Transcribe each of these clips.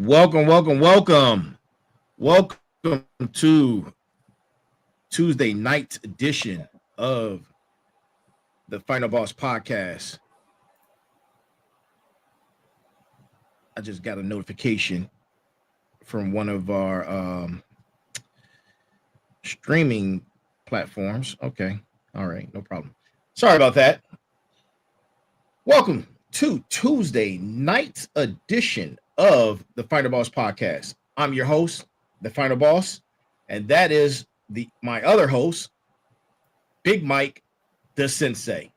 Welcome to Tuesday night edition of the Final Boss podcast. I just got a notification from one of our streaming platforms. Okay. All right. No problem. Sorry about that. Welcome to Tuesday night edition of the Final Boss podcast. I'm your host, the Final Boss, and that is my other host, Big Mike, the Sensei.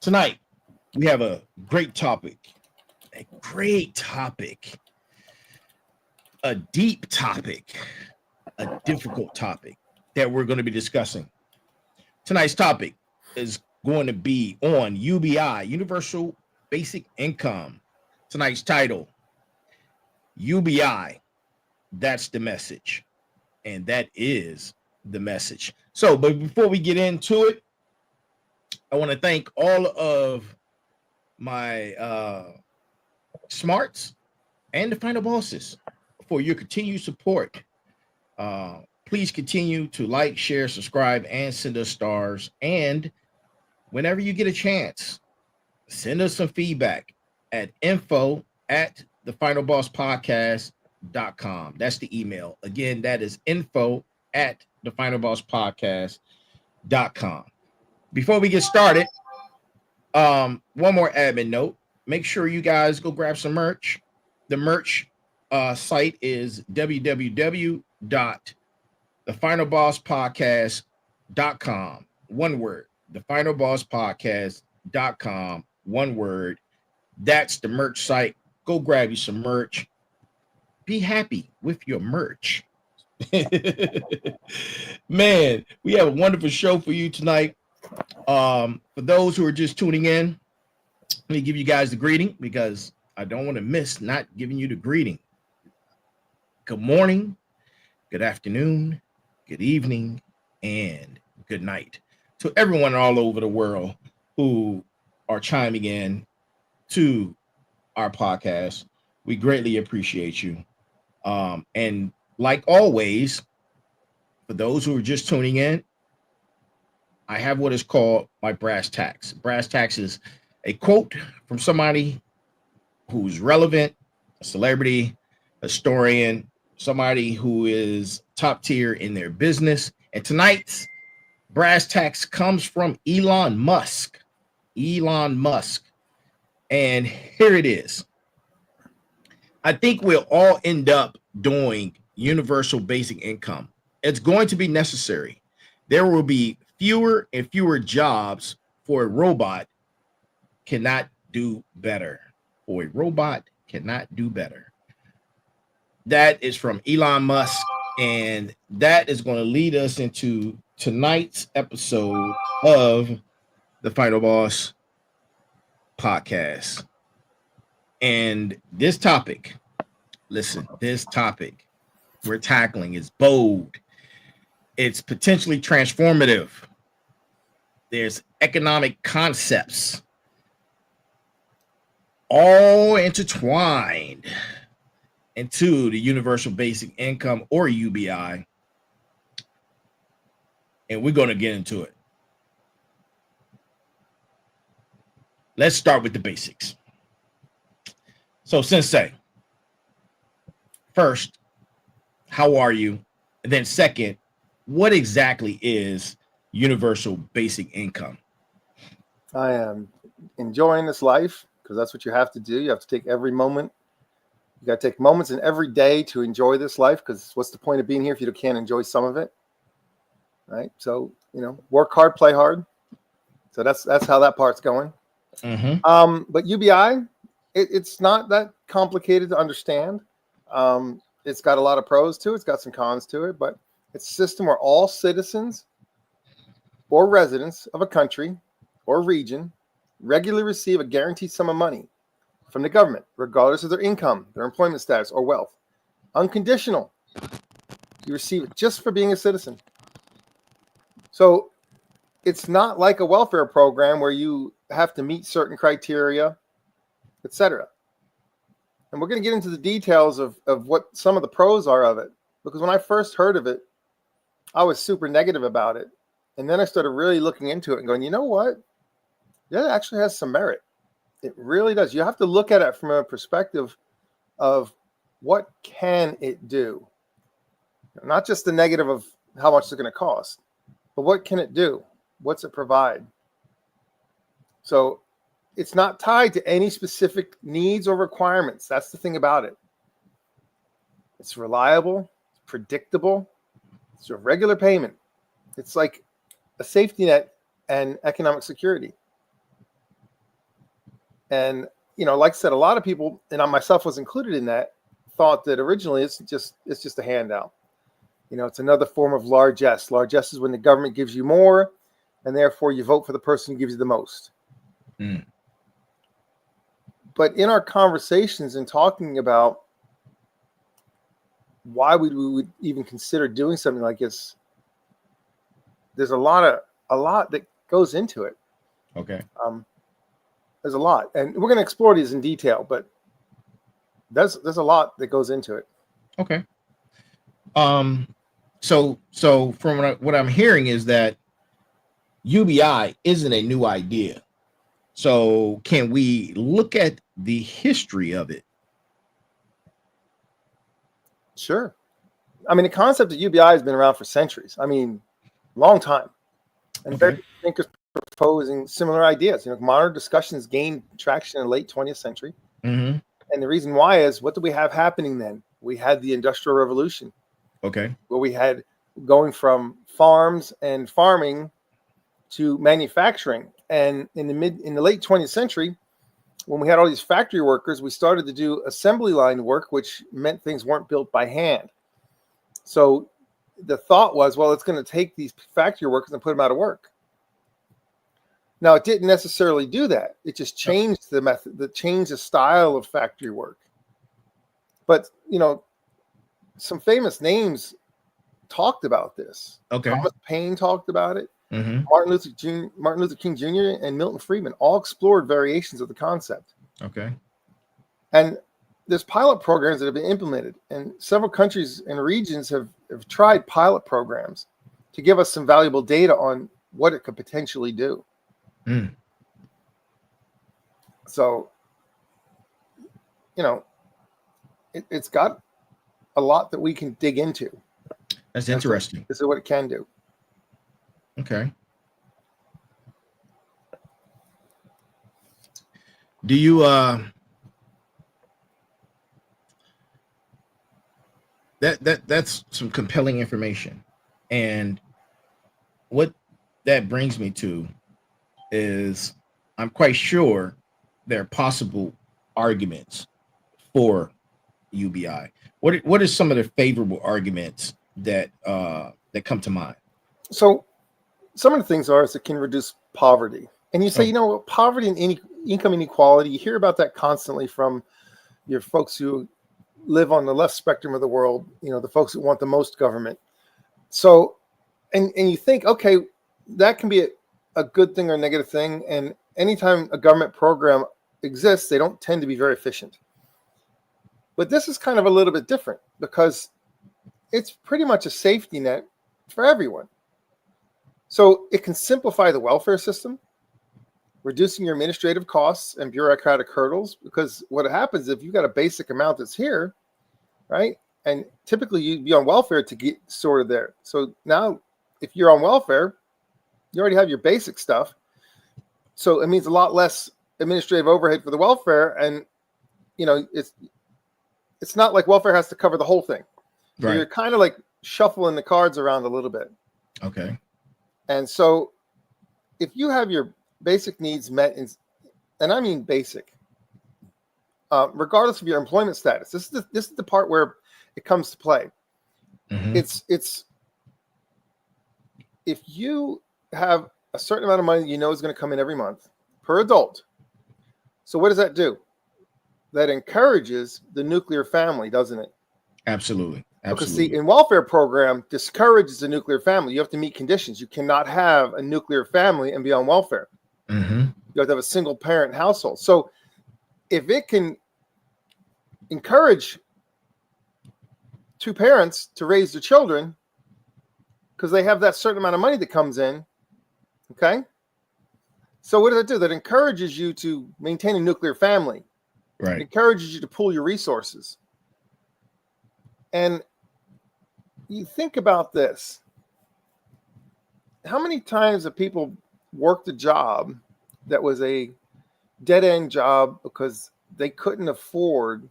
Tonight, we have a great topic, a deep topic, a difficult topic that we're going to be discussing. Tonight's topic is going to be on UBI, Universal Basic Income. Tonight's title, UBI, that's the message. And that is the message. So, but before we get into it, I want to thank all of my smarts and the Final Bosses for your continued support. Please continue to like, share, subscribe, and send us stars. And whenever you get a chance, send us some feedback at info@thefinalbosspodcast.com. That's the email. Again, that is info@thefinalbosspodcast.com. Before we get started, one more admin note. Make sure you guys go grab some merch. The merch site is www.thefinalbosspodcast.com. One word. Thefinalbosspodcast.com. One word. That's the merch site. Go grab you some merch. Be happy with your merch. Man, we have a wonderful show for you tonight. For those who are just tuning in, let me give you guys the greeting because I don't want to miss not giving you the greeting. Good morning, good afternoon, good evening, and good night to everyone all over the world who are chiming in to our podcast. We greatly appreciate you. And like always, for those who are just tuning in, I have what is called my brass tacks. Brass tacks is a quote from somebody who's relevant, a celebrity, historian, somebody who is top tier in their business. And tonight's brass tacks comes from Elon Musk. Elon Musk. And here it is. I think we'll all end up doing universal basic income. It's going to be necessary. There will be fewer and fewer jobs for a robot cannot do better. For a robot cannot do better. That is from Elon Musk, and that is going to lead us into tonight's episode of the Final Boss podcast. And this topic, listen, this topic we're tackling is bold. It's potentially transformative. There's economic concepts all intertwined into the universal basic income or UBI. And we're going to get into it. Let's start with the basics. So, Sensei, first, how are you? And then second, what exactly is universal basic income? I am enjoying this life because that's what you have to do. You have to take every moment. You got to take moments in every day to enjoy this life because what's the point of being here if you can't enjoy some of it? Right. So, work hard, play hard. So that's how that part's going. Mm-hmm. But UBI, it's not that complicated to understand. It's got a lot of pros to it. It's got some cons to it, but it's a system where all citizens or residents of a country or region regularly receive a guaranteed sum of money from the government, regardless of their income, their employment status, or wealth. Unconditional. You receive it just for being a citizen. So it's not like a welfare program where you have to meet certain criteria, etc. And we're going to get into the details of what some of the pros are of it. Because when I first heard of it, I was super negative about it. And then I started really looking into it and going, you know what? Yeah, it actually has some merit. It really does. You have to look at it from a perspective of what can it do? Not just the negative of how much it's going to cost, but what can it do? What's it provide? So it's not tied to any specific needs or requirements. That's the thing about it. It's reliable, it's predictable, it's a regular payment. It's like a safety net and economic security. And, like I said, a lot of people, and I myself was included in that, thought that originally it's just a handout. It's another form of largesse. Largesse is when the government gives you more, and therefore you vote for the person who gives you the most. Mm. But in our conversations and talking about why we would even consider doing something like this, there's a lot that goes into it. Okay. There's a lot, and we're going to explore these in detail, but there's a lot that goes into it. Okay. So from what I'm hearing is that UBI isn't a new idea. So can we look at the history of it? Sure. I mean, the concept of UBI has been around for centuries. I mean, long time. And various thinkers proposing similar ideas. Modern discussions gained traction in the late 20th century. Mm-hmm. And the reason why is, what did we have happening then? We had the Industrial Revolution. Okay. Where we had going from farms and farming to manufacturing. And in the late 20th century, when we had all these factory workers, we started to do assembly line work, which meant things weren't built by hand. So the thought was, well, it's going to take these factory workers and put them out of work. Now, it didn't necessarily do that. It just changed the method, changed the style of factory work. But, some famous names talked about this. Okay. Thomas Paine talked about it. Mm-hmm. Martin Luther King Jr. and Milton Friedman all explored variations of the concept. Okay. And there's pilot programs that have been implemented, and several countries and regions have tried pilot programs to give us some valuable data on what it could potentially do. Mm. So, it's got a lot that we can dig into. That's interesting. This is what it can do. Okay. Do you that's some compelling information. And what that brings me to is, I'm quite sure there are possible arguments for UBI. What are some of the favorable arguments that come to mind? So some of the things is it can reduce poverty. And you say, poverty and income inequality, you hear about that constantly from your folks who live on the left spectrum of the world, the folks that want the most government. So, and you think, okay, that can be a good thing or a negative thing. And anytime a government program exists, they don't tend to be very efficient. But this is kind of a little bit different because it's pretty much a safety net for everyone. So it can simplify the welfare system, reducing your administrative costs and bureaucratic hurdles, because what happens if you've got a basic amount that's here, right? And typically you'd be on welfare to get sorted there. So now if you're on welfare, you already have your basic stuff. So it means a lot less administrative overhead for the welfare. And, it's not like welfare has to cover the whole thing. So Right. You're kind of like shuffling the cards around a little bit. Okay. And so if you have your basic needs met, and I mean basic, regardless of your employment status, this is the part where it comes to play. Mm-hmm. It's if you have a certain amount of money is going to come in every month per adult. So what does that do? That encourages the nuclear family, doesn't it? Absolutely. Because see, in welfare program discourages the nuclear family. You have to meet conditions. You cannot have a nuclear family and be on welfare. Mm-hmm. You have to have a single parent household. So if it can encourage two parents to raise their children because they have that certain amount of money that comes in. Okay. So what does it do? That encourages you to maintain a nuclear family. Right. It encourages you to pool your resources. And you think about this. How many times have people worked a job that was a dead-end job because they couldn't afford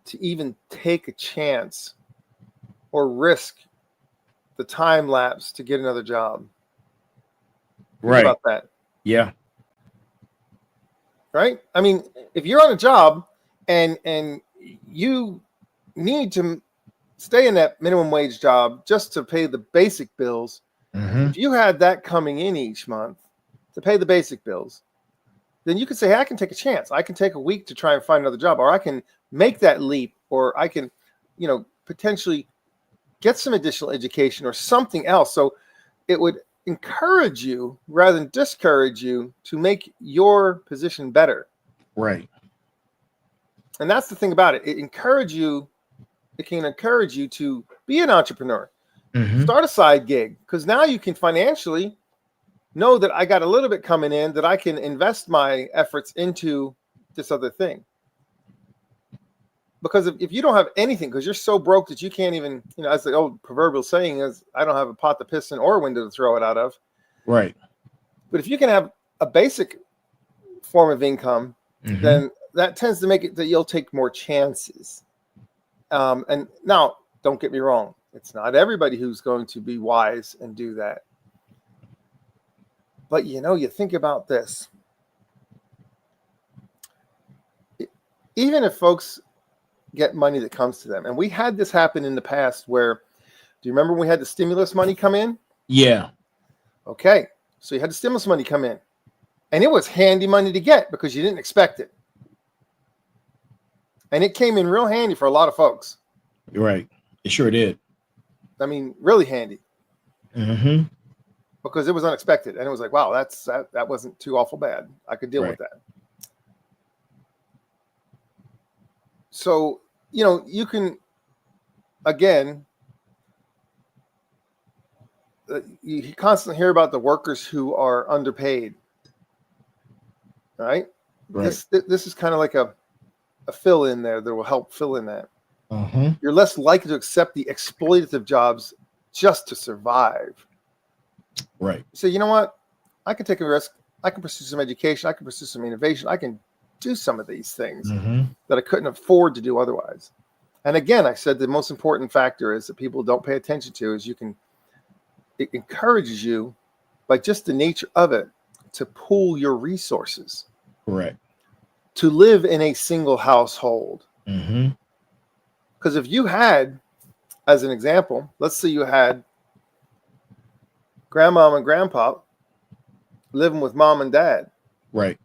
to even take a chance or risk the time lapse to get another job? Think Right. about that. Yeah. Right? I mean, if you're on a job and you need to stay in that minimum wage job just to pay the basic bills, if you had that coming in each month to pay the basic bills, then you could say, hey, I can take a chance. I can take a week to try and find another job, or I can make that leap, or I can, potentially get some additional education or something else. So it would encourage you rather than discourage you to make your position better. Right. And that's the thing about it. It can encourage you to be an entrepreneur. Start a side gig, because now you can financially know that I got a little bit coming in that I can invest my efforts into this other thing. Because if you don't have anything, because you're so broke that you can't even, as the old proverbial saying is, I don't have a pot to piss in or a window to throw it out of. Right. But if you can have a basic form of income, then that tends to make it that you'll take more chances. And now, don't get me wrong. It's not everybody who's going to be wise and do that. But, you think about this. Even if folks get money that comes to them, and we had this happen in the past where, do you remember when we had the stimulus money come in? Yeah. Okay. So you had the stimulus money come in, and it was handy money to get because you didn't expect it. And it came in real handy for a lot of folks. You're right. It sure did. I mean, really handy. Because it was unexpected. And it was like, wow, that wasn't too awful bad. I could deal with that. So, you can, again, you constantly hear about the workers who are underpaid. Right? This is kind of like a fill in there that will help fill in that. You're less likely to accept the exploitative jobs just to survive. Right. So you know what? I can take a risk. I can pursue some education. I can pursue some innovation. I can do some of these things that I couldn't afford to do otherwise. And again, I said the most important factor is that people don't pay attention to is it encourages you by just the nature of it to pool your resources. Correct. To live in a single household. Because if you had, as an example, let's say you had grandmom and grandpa living with mom and dad. Right.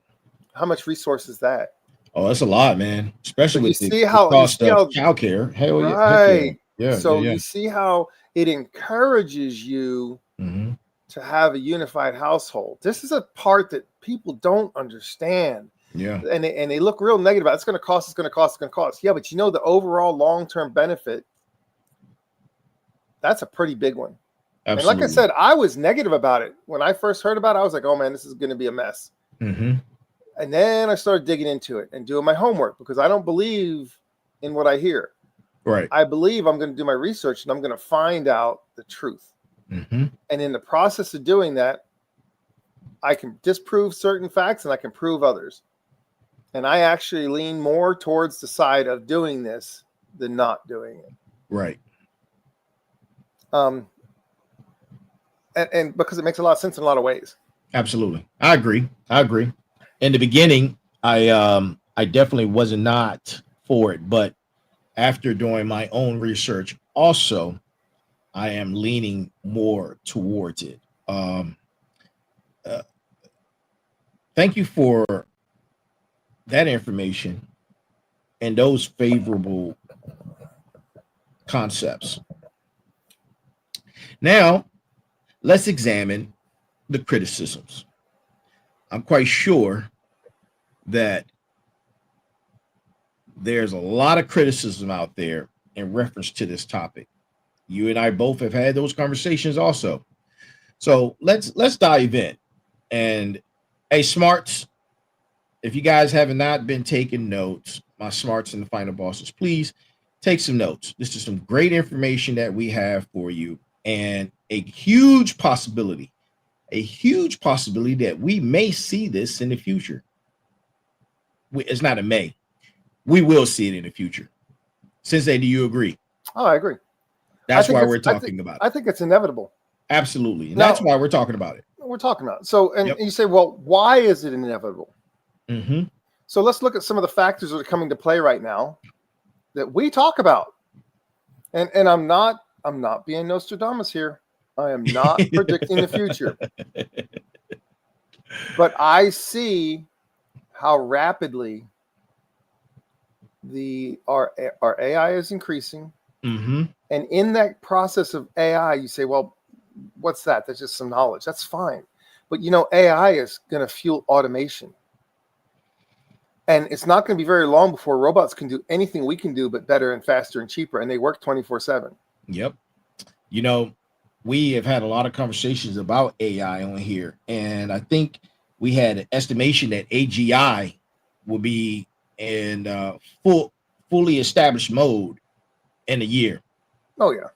How much resource is that? Oh, that's a lot, man. Especially with the cost of childcare. Hell yeah. Right. Yeah. So you see how it encourages you to have a unified household. This is a part that people don't understand. Yeah. And they look real negative about it. It's going to cost, it's going to cost, it's going to cost. Yeah, but the overall long-term benefit, that's a pretty big one. Absolutely. And like I said, I was negative about it. When I first heard about it, I was like, oh man, this is going to be a mess. And then I started digging into it and doing my homework because I don't believe in what I hear. Right. I believe I'm going to do my research and I'm going to find out the truth. And in the process of doing that, I can disprove certain facts and I can prove others. And I actually lean more towards the side of doing this than not doing it. Right. And because it makes a lot of sense in a lot of ways. Absolutely. I agree. In the beginning, I definitely was not for it, but after doing my own research, also, I am leaning more towards it. Thank you for that information and those favorable concepts. Now, let's examine the criticisms. I'm quite sure that there's a lot of criticism out there in reference to this topic. You and I both have had those conversations also. So let's dive in. And hey, smarts, if you guys have not been taking notes, my smarts and the final bosses, please take some notes. This is some great information that we have for you, and a huge possibility that we may see this in the future. It's not a may. We will see it in the future. Sensei, do you agree? Oh, I agree. That's why we're talking about it. I think it's inevitable. Absolutely. And that's why we're talking about it. We're talking about it. So, and you say, well, why is it inevitable? Mm-hmm. So let's look at some of the factors that are coming to play right now that we talk about. And I'm not being Nostradamus here. I am not predicting the future. But I see how rapidly our AI is increasing. Mm-hmm. And in that process of AI, you say, well, what's that? That's just some knowledge. That's fine. But AI is going to fuel automation. And it's not going to be very long before robots can do anything we can do, but better and faster and cheaper. And they work 24/7. Yep. We have had a lot of conversations about AI on here. And I think we had an estimation that AGI will be in fully established mode in a year. Oh, yeah.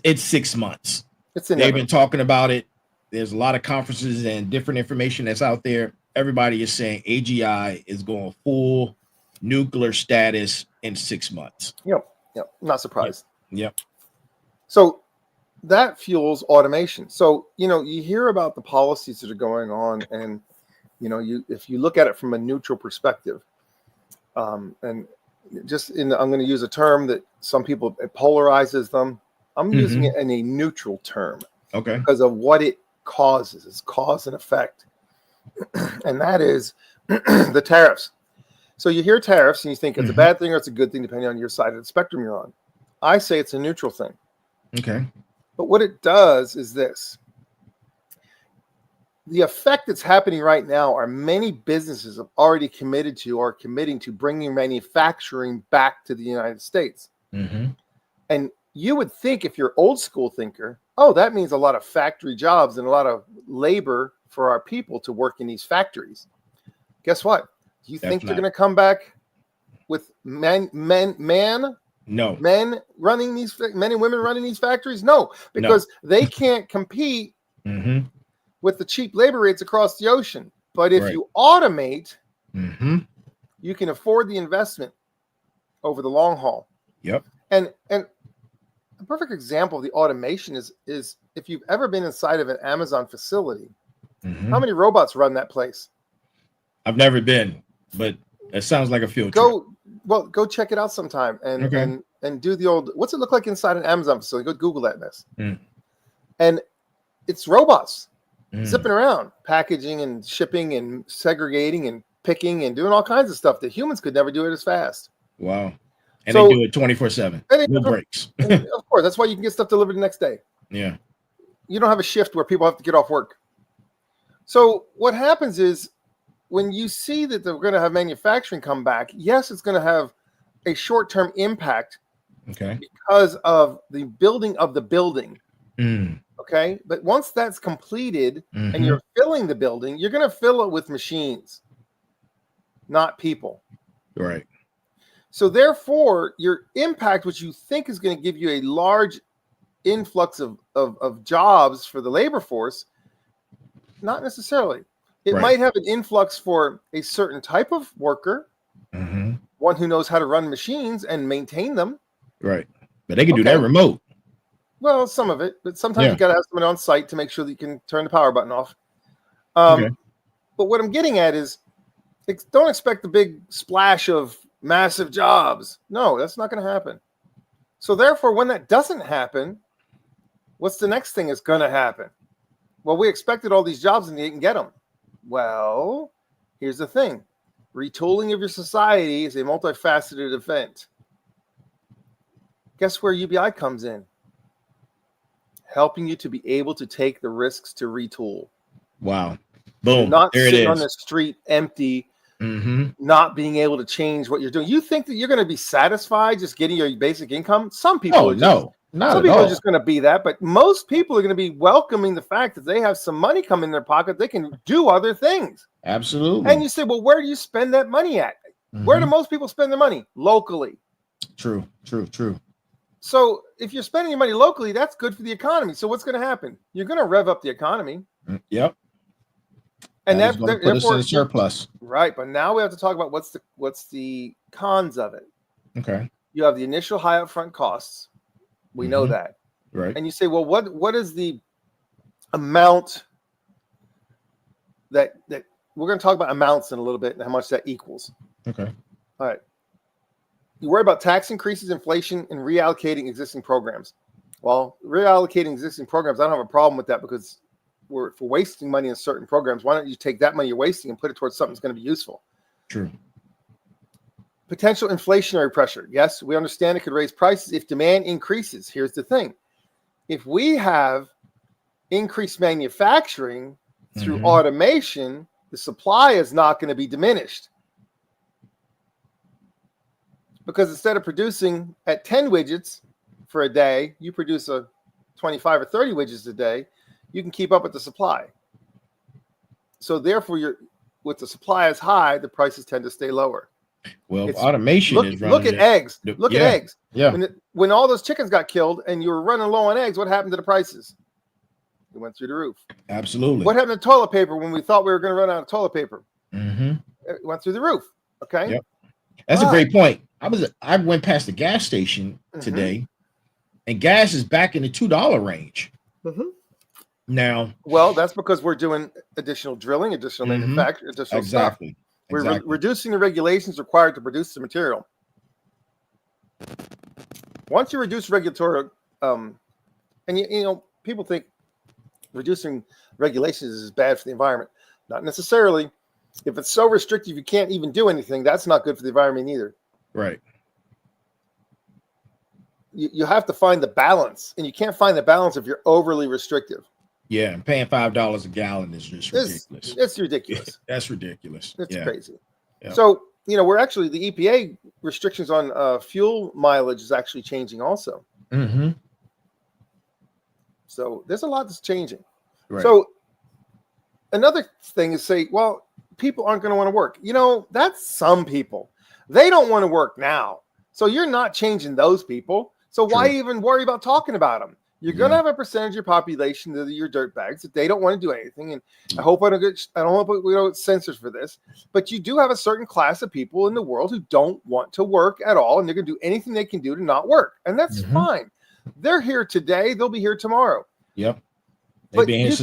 It's 6 months. They've been talking about it. There's a lot of conferences and different information that's out there. Everybody is saying AGI is going full nuclear status in 6 months. Yep. Not surprised. Yep. So that fuels automation. So, you hear about the policies that are going on, and, if you look at it from a neutral perspective, and I'm going to use a term that some people, it polarizes them. I'm using it in a neutral term. Okay. Because of what it causes. It's cause and effect. And that is the tariffs. So you hear tariffs and you think it's a bad thing or it's a good thing, depending on your side of the spectrum you're on. I say it's a neutral thing. Okay. But what it does is this. The effect that's happening right now are many businesses have already committed to or committing to bringing manufacturing back to the United States. Mm-hmm. And you would think, if you're old school thinker, oh, that means a lot of factory jobs and a lot of labor for our people to work in these factories. Guess what? Do you think they're going to come back with men running men and women running these factories? No, because they can't compete with the cheap labor rates across the ocean. But if you automate, you can afford the investment over the long haul. Yep. And a perfect example of the automation is if you've ever been inside of an Amazon facility, how many robots run that place? I've never been, but it sounds like a field trip. Go check it out sometime and do the old, what's it look like inside an Amazon facility? Go Google that mess. And it's robots zipping around, packaging and shipping and segregating and picking and doing all kinds of stuff that humans could never do it as fast. Wow. And they do it 24/7. No breaks. Of course, that's why you can get stuff delivered the next day. Yeah. You don't have a shift where people have to get off work. So what happens is, when you see that they're going to have manufacturing come back, yes, it's going to have a short-term impact because of the building of the building. Okay. But once that's completed and you're filling the building, you're going to fill it with machines, not people. Right. So therefore, your impact, which you think is going to give you a large influx of jobs for the labor force, not necessarily. It might have an influx for a certain type of worker, one who knows how to run machines and maintain them. Right. But they can do that remote. Well, some of it, but sometimes you got to have someone on site to make sure that you can turn the power button off. But what I'm getting at is, don't expect the big splash of massive jobs. No, that's not going to happen. So therefore, when that doesn't happen, what's the next thing that's going to happen? Well, we expected all these jobs and you didn't get them. Well, here's the thing. Retooling of your society is a multifaceted event. Guess where UBI comes in? Helping you to be able to take the risks to retool. Wow. Boom. Not there sitting it is. on the street empty, not being able to change what you're doing. You think that you're going to be satisfied just getting your basic income? Some people are just, not some at people all. are just going to be that, but most people are going to be welcoming the fact that they have some money come in their pocket. They can do other things. Absolutely. And you say, well, where do you spend that money at? Where do most people spend their money? Locally. True. So if you're spending your money locally, that's good for the economy. So what's going to happen? You're going to rev up the economy. Yep. And that's going to put us in a surplus. Right. But now we have to talk about what's the cons of it. Okay. You have the initial high upfront costs. We know that. Right. And you say, well, what is the amount that we're going to talk about amounts in a little bit and how much that equals. Okay. All right. You worry about tax increases, inflation, and reallocating existing programs. Well, reallocating existing programs, I don't have a problem with that because we're wasting money in certain programs. Why don't you take that money you're wasting and put it towards something that's going to be useful? True. Potential inflationary pressure. Yes, we understand it could raise prices if demand increases. Here's the thing. If we have increased manufacturing through automation, the supply is not going to be diminished. Because instead of producing at 10 widgets for a day, you produce a 25 or 30 widgets a day, you can keep up with the supply. So therefore, with the supply is high, the prices tend to stay lower. Well, automation is running. Look at eggs. Look at eggs. Yeah. When all those chickens got killed and you were running low on eggs, what happened to the prices? It went through the roof. Absolutely. What happened to toilet paper when we thought we were going to run out of toilet paper? It went through the roof. Okay. Yep. That's a great point. I went past the gas station today, and gas is back in the $2 range. Now, well, that's because we're doing additional drilling, additional manufacturing, additional stuff. We're reducing the regulations required to produce the material. Once you reduce regulatory, and you know, people think reducing regulations is bad for the environment. Not necessarily. If it's so restrictive you can't even do anything, that's not good for the environment either. Right. You have to find the balance, and you can't find the balance if you're overly restrictive. Yeah, and paying $5 a gallon is just ridiculous. It's ridiculous. That's ridiculous. It's crazy. Yeah. So, you know, we're actually, the EPA restrictions on fuel mileage is actually changing also. So there's a lot that's changing. Right. So another thing is say, well, people aren't going to want to work. You know, that's some people. They don't want to work now. So you're not changing those people. So why even worry about talking about them? You're going to have a percentage of your population that are your dirtbags that they don't want to do anything. And I hope we don't get censored for this, but you do have a certain class of people in the world who don't want to work at all. And they're going to do anything they can do to not work. And that's fine. They're here today. They'll be here tomorrow. Yep. But you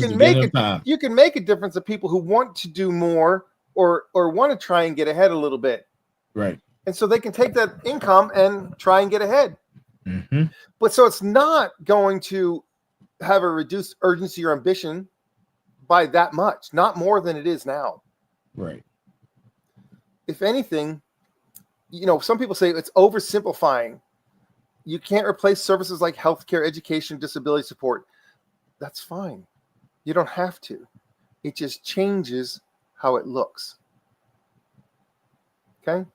can make a difference of people who want to do more or want to try and get ahead a little bit. Right. And so they can take that income and try and get ahead. But so it's not going to have a reduced urgency or ambition by that much, not more than it is now. Right. If anything, you know, some people say it's oversimplifying. You can't replace services like healthcare, education, disability support. That's fine. You don't have to. It just changes how it looks. Okay?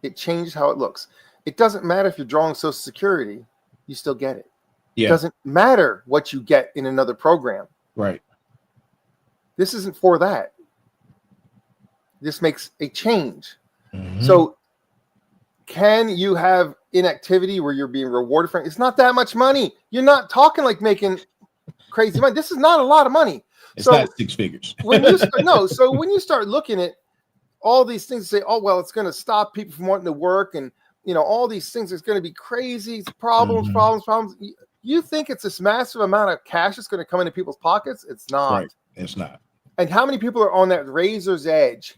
It changes how it looks. It doesn't matter if you're drawing Social Security, you still get it. Yeah. It doesn't matter what you get in another program. Right. This isn't for that. This makes a change. So can you have inactivity where you're being rewarded for it? It's not that much money. You're not talking like making crazy money. This is not a lot of money. It's not six figures. So when you start looking at all these things, say, oh, well, it's going to stop people from wanting to work, and you know, all these things, it's going to be crazy. It's problems. You think it's this massive amount of cash that's going to come into people's pockets? It's not. Right. It's not. And how many people are on that razor's edge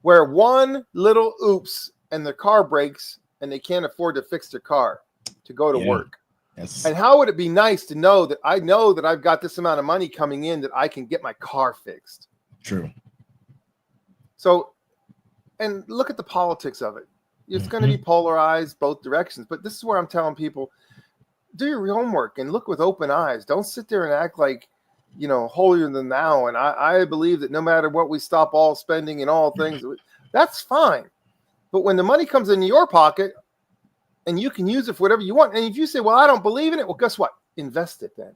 where one little oops and their car breaks and they can't afford to fix their car to go to work? Yes. And how would it be nice to know that I've got this amount of money coming in that I can get my car fixed? True. So, and look at the politics of it. It's going to be polarized both directions. But this is where I'm telling people, do your homework and look with open eyes. Don't sit there and act like holier than thou. And I believe that no matter what, we stop all spending and all things. That's fine. But when the money comes into your pocket and you can use it for whatever you want, and if you say, well, I don't believe in it, well, guess what? Invest it then.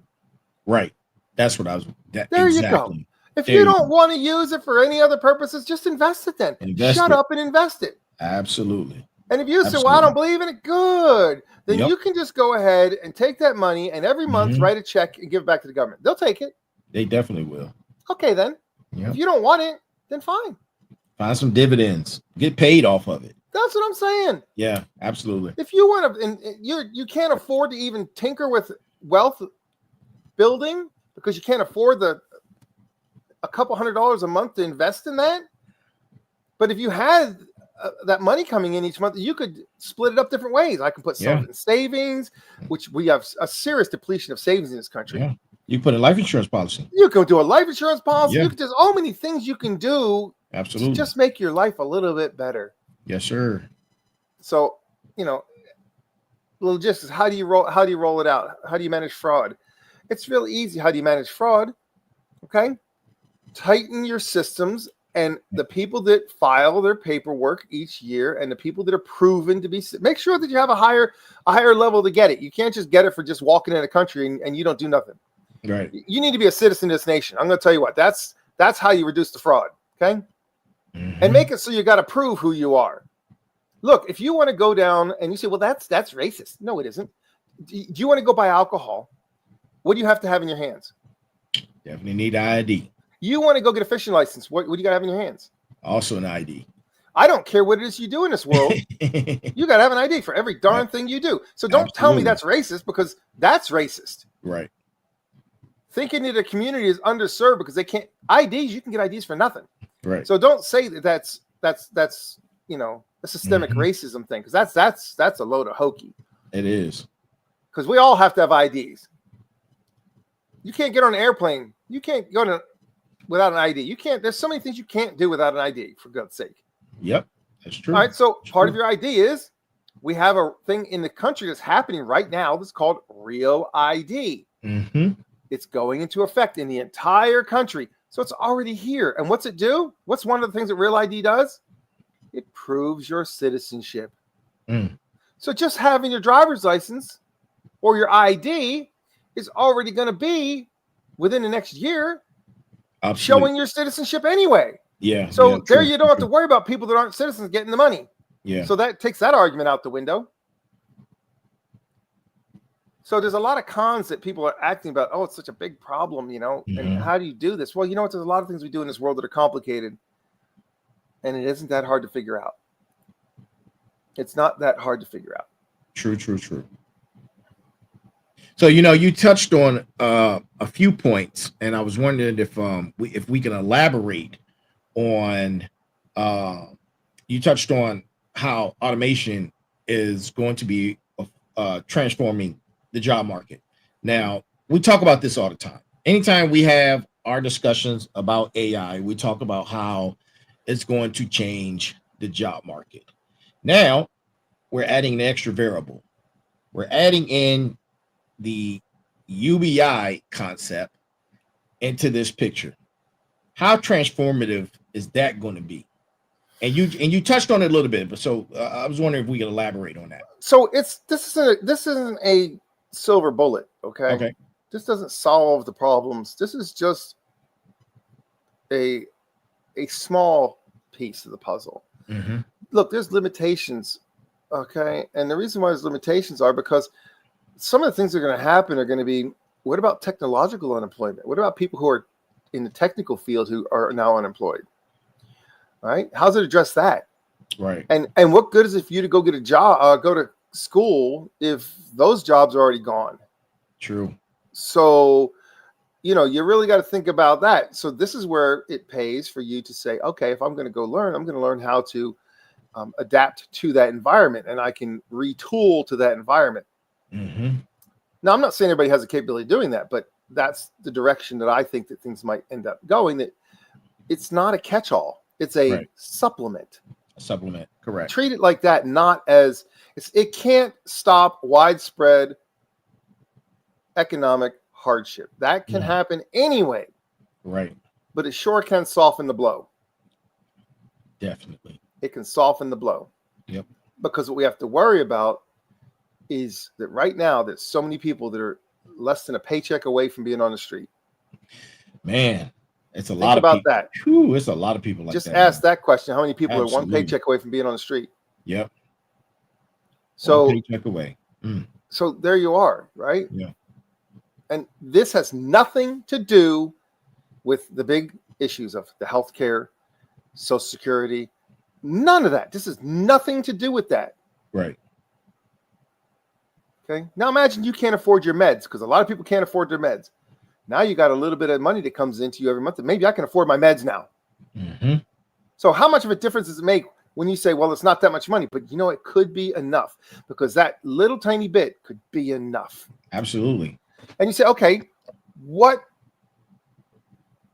Right. That's what I was. There you go. If you don't want to use it for any other purposes, just invest it then. Shut up and invest it. Absolutely. And if you say, well, I don't believe in it, good. Then you can just go ahead and take that money and every month write a check and give it back to the government. They'll take it. They definitely will. Okay, then. Yep. If you don't want it, then fine. Find some dividends. Get paid off of it. That's what I'm saying. Yeah, absolutely. If you want to, and you can't afford to even tinker with wealth building because you can't afford a couple $100 a month to invest in that. But if you had that money coming in each month, you could split it up different ways. I can put some in savings, which we have a serious depletion of savings in this country. Yeah. You put a life insurance policy. You can do a life insurance policy. Yeah. There's so many things you can do. Absolutely. To just make your life a little bit better. Yes, sir. So, logistics. How do you roll it out? How do you manage fraud? It's real easy. How do you manage fraud? Okay. Tighten your systems, and the people that file their paperwork each year and the people that are proven to be, make sure that you have a higher level to get it. You can't just get it for just walking in a country and you don't do nothing. Right. You need to be a citizen of this nation. I'm going to tell you what, that's how you reduce the fraud. Okay. And make it so you got to prove who you are. Look, if you want to go down and you say, well, that's racist. No, it isn't. Do you want to go buy alcohol? What do you have to have in your hands? Definitely need ID. You want to go get a fishing license. What do you got to have in your hands? Also an ID. I don't care what it is you do in this world. You got to have an ID for every darn thing you do. So don't tell me that's racist, because that's racist. Right. Thinking that a community is underserved because they can't IDs, you can get IDs for nothing. Right. So don't say that's a systemic racism thing, because that's a load of hokey. It is. Because we all have to have IDs. You can't get on an airplane. You can't go without an ID. You can't. There's so many things you can't do without an ID, for God's sake. Yep, that's true. All right. So part of your ID is we have a thing in the country that's happening right now that's called Real ID. It's going into effect in the entire country. So it's already here. And what's it do? What's one of the things that Real ID does? It proves your citizenship. So just having your driver's license or your ID is already going to be within the next year showing your citizenship anyway. Yeah. So there you don't have to worry about people that aren't citizens getting the money. Yeah. So that takes that argument out the window. So there's a lot of cons that people are acting about. Oh, it's such a big problem, and how do you do this? Well, there's a lot of things we do in this world that are complicated, and it isn't that hard to figure out. It's not that hard to figure out. True. So, you touched on a few points, and I was wondering if we can elaborate on, you touched on how automation is going to be transforming the job market. Now, we talk about this all the time. Anytime we have our discussions about AI, we talk about how it's going to change the job market. Now, we're adding an extra variable. We're adding in the UBI concept into this picture. How transformative is that going to be? And you touched on it a little bit, but so I was wondering if we could elaborate on that. So this isn't a silver bullet, okay? Okay. This doesn't solve the problems. This is just a small piece of the puzzle. Look, there's limitations, okay? And the reason why there's limitations are because some of the things that are going to happen are going to be, what about technological unemployment? What about people who are in the technical field who are now unemployed? All right? How's it address that? Right. And what good is it for you to go get a job, go to school if those jobs are already gone? True. So, you really got to think about that. So this is where it pays for you to say, okay, if I'm going to go learn, I'm going to learn how to adapt to that environment, and I can retool to that environment. Now, I'm not saying everybody has the capability of doing that, but that's the direction that I think that things might end up going. That it's not a catch-all; it's a supplement. A supplement, correct? Treat it like that, not as it can't stop widespread economic hardship. That can happen anyway. Right. But it sure can soften the blow. Definitely. It can soften the blow. Yep. Because what we have to worry about is that right now there's so many people that are less than a paycheck away from being on the street. Man, it's a Think lot of about people. that. Whew, it's a lot of people like Just that. ask that question. How many people are one Absolutely. paycheck away from being on the street? Yep. So One paycheck away. So there you are, right? Yeah. And this has nothing to do with the big issues of the healthcare, Social Security, none of that. This has nothing to do with that. Right. Okay. Now imagine you can't afford your meds, because a lot of people can't afford their meds. Now you got a little bit of money that comes into you every month, and maybe I can afford my meds now. So how much of a difference does it make when you say, well, it's not that much money, but you know, it could be enough, because that little tiny bit could be enough. Absolutely. And you say, okay, what,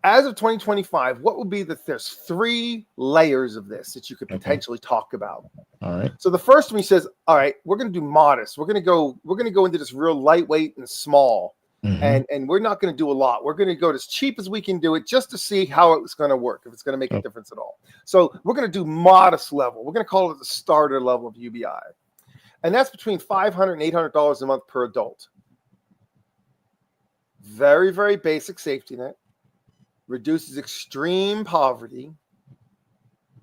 as of 2025, what would be there's 3 layers of this that you could potentially talk about. All right. So the first one, he says, all right, we're going to do modest. We're going to go into this real lightweight and small. And we're not going to do a lot. We're going to go as cheap as we can do it, just to see how it's going to work, if it's going to make a difference at all. So we're going to do modest level. We're going to call it the starter level of UBI. And that's between $500 and $800 a month per adult. Very, very basic safety net. Reduces extreme poverty.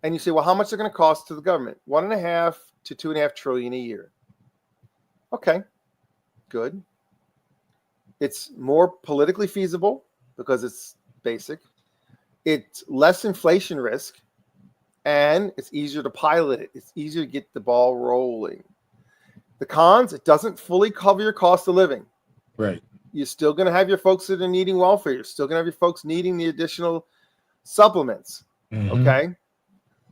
And you say, well, how much is it going to cost to the government? 1.5 to 2.5 trillion a year. Okay, good. It's more politically feasible because it's basic. It's less inflation risk, and it's easier to pilot it. It's easier to get the ball rolling. The cons, it doesn't fully cover your cost of living. Right. You're still going to have your folks that are needing welfare. You're still going to have your folks needing the additional supplements. Okay.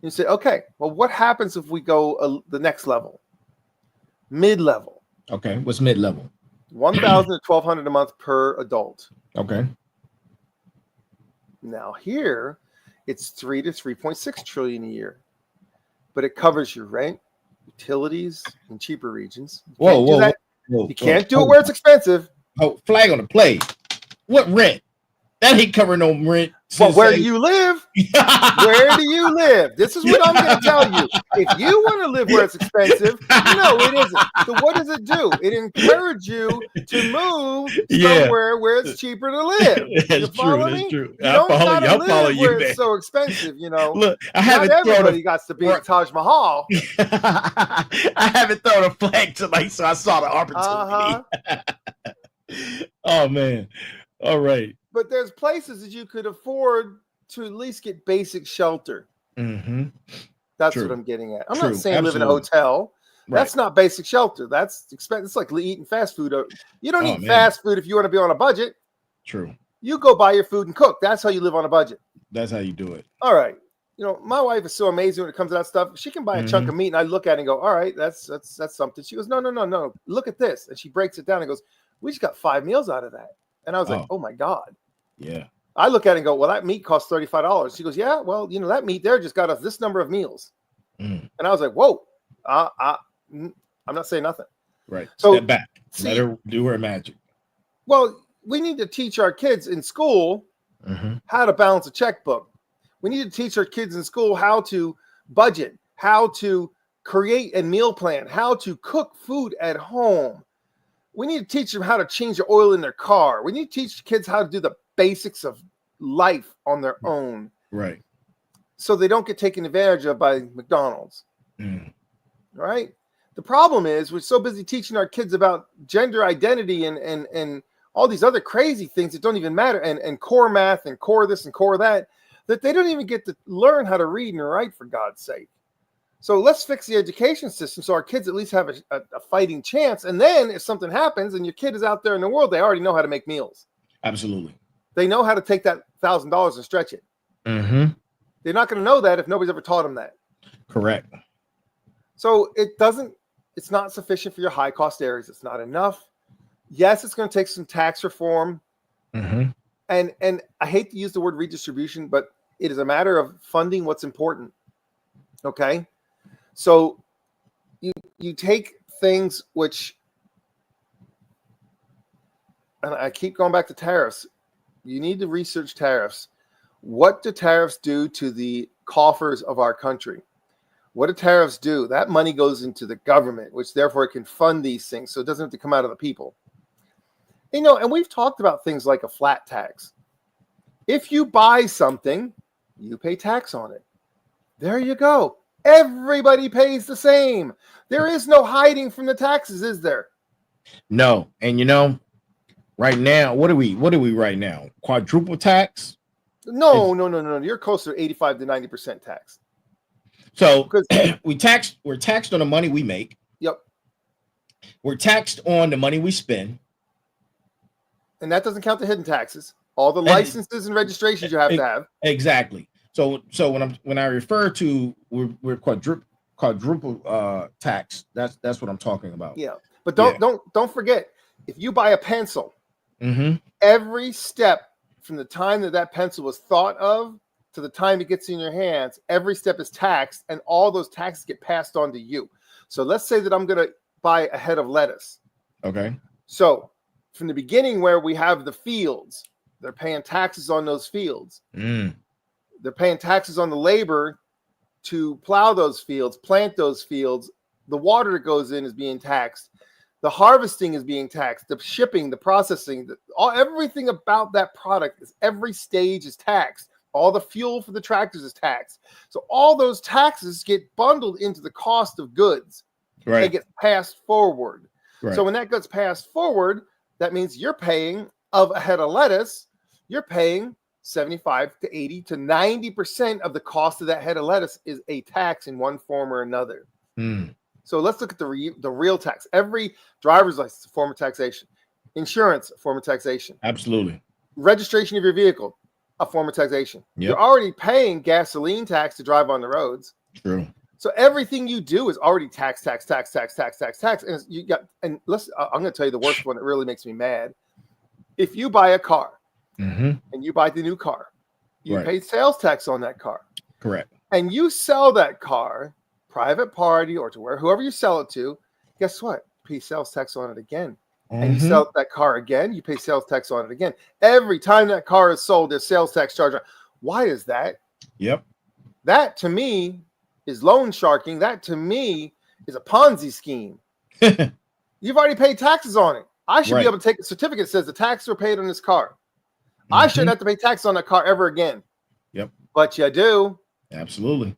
You say, okay, well, what happens if we go the next level? Mid-level. Okay. What's mid-level? $1,000 to $1,200 a month per adult. Okay. Now here, it's 3 to 3.6 trillion a year, but it covers your rent, utilities in cheaper regions. You can't do it where it's expensive. Oh, flag on the play. What rent? That ain't covering no rent. But where do you live? Where do you live? This is what I'm going to tell you. If you want to live where it's expensive, no, it isn't. So what does it do? It encourages you to move somewhere where it's cheaper to live. That's true. That's true. You don't got to live where it's so expensive, you know. Look, not everybody got to be at Taj Mahal. I haven't thrown a flag tonight, so I saw the opportunity. Oh, man. All right. But there's places that you could afford to at least get basic shelter. That's what I'm getting at. I'm not saying live in a hotel. Right. That's not basic shelter. That's expensive. It's like eating fast food. You don't eat fast food if you want to be on a budget. True. You go buy your food and cook. That's how you live on a budget. That's how you do it. All right. You know, my wife is so amazing when it comes to that stuff. She can buy a chunk of meat, and I look at it and go, all right, that's something. She goes, no. Look at this. And she breaks it down and goes, we just got 5 meals out of that. And I was like, oh my God. Yeah. I look at it and go, well, that meat costs $35. She goes, yeah, well, you know, that meat there just got us this number of meals. And I was like, whoa, I'm not saying nothing. Right. So step back. Let her do her magic. Well, we need to teach our kids in school how to balance a checkbook. We need to teach our kids in school how to budget, how to create a meal plan, how to cook food at home. We need to teach them how to change the oil in their car. We need to teach kids how to do the basics of life on their own. Right. So they don't get taken advantage of by McDonald's. Right. The problem is we're so busy teaching our kids about gender identity and all these other crazy things that don't even matter, and core math and core this and core that they don't even get to learn how to read and write, for God's sake. So let's fix the education system so our kids at least have a fighting chance. And then if something happens and your kid is out there in the world, they already know how to make meals. Absolutely. They know how to take that $1,000 and stretch it. They're not going to know that if nobody's ever taught them that. Correct. So it's not sufficient for your high cost areas. It's not enough. Yes, it's going to take some tax reform. And I hate to use the word redistribution, but it is a matter of funding what's important. Okay. So you take things which and I keep going back to tariffs. You need to research tariffs. What do tariffs do to the coffers of our country? What do tariffs do? That money goes into the government, which therefore it can fund these things, so it doesn't have to come out of the people. And we've talked about things like a flat tax. If you buy something, you pay tax on it. There you go. Everybody pays the same. There is no hiding from the taxes, is there? No. And right now, what are we right now? Quadruple tax? No. You're closer to 85 to 90% tax. So we're taxed on the money we make. Yep. We're taxed on the money we spend. And that doesn't count the hidden taxes. All the licenses and registrations you have to have. Exactly. So when I refer to we're quadruple tax, that's what I'm talking about. Yeah. But don't forget, if you buy a pencil, every step from the time that pencil was thought of to the time it gets in your hands, every step is taxed, and all those taxes get passed on to you. So let's say that I'm going to buy a head of lettuce. Okay. So from the beginning where we have the fields, they're paying taxes on those fields. They're paying taxes on the labor to plow those fields, plant those fields. The water that goes in is being taxed. The harvesting is being taxed. The shipping, the processing, everything about that product every stage is taxed. All the fuel for the tractors is taxed. So all those taxes get bundled into the cost of goods. Right. It gets passed forward. Right. So when that gets passed forward, that means you're paying of a head of lettuce, you're paying 75 to 80 to 90% of the cost of that head of lettuce is a tax in one form or another. So let's look at the real tax. Every driver's license is a form of taxation. Insurance, a form of taxation. Absolutely. Registration of your vehicle, a form of taxation. Yep. You're already paying gasoline tax to drive on the roads. True. So everything you do is already tax. And I'm going to tell you the worst one that really makes me mad. If you buy a car and you buy the new car, you pay sales tax on that car. Correct. And you sell that car, private party or to whoever you sell it to, guess what? You pay sales tax on it again. And you sell that car again, you pay sales tax on it again. Every time that car is sold, there's sales tax charge. Why is that? Yep. That to me is loan sharking. That to me is a Ponzi scheme. You've already paid taxes on it. I should be able to take a certificate that says the taxes were paid on this car. I shouldn't have to pay tax on that car ever again. Yep. But you do. Absolutely.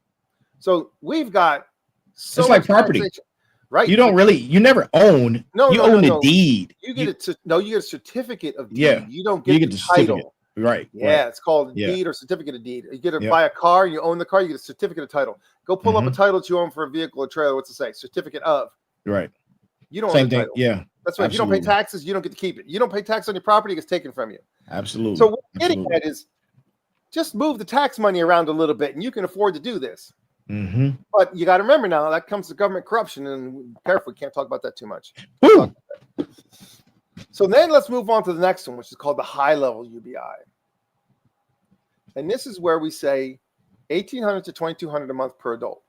So we've got so it's like property. Taxation. Right. You never own. You own the deed. You get you get a certificate of deed. Yeah. You don't get the title. Right. Yeah, it's called a deed or certificate of deed. You get to buy a car, you own the car, you get a certificate of title. Go pull up a title that you own for a vehicle or trailer. What's it say? Certificate of. Right. You don't Same own the thing. title. Yeah. That's right. If you don't pay taxes, you don't get to keep it. You don't pay tax on your property, it gets taken from you. Absolutely. So what we're getting at is just move the tax money around a little bit, and you can afford to do this. But you got to remember now that comes to government corruption, and careful, we can't talk about that too much. So then let's move on to the next one, which is called the high-level UBI. And this is where we say $1,800 to $2,200 a month per adult.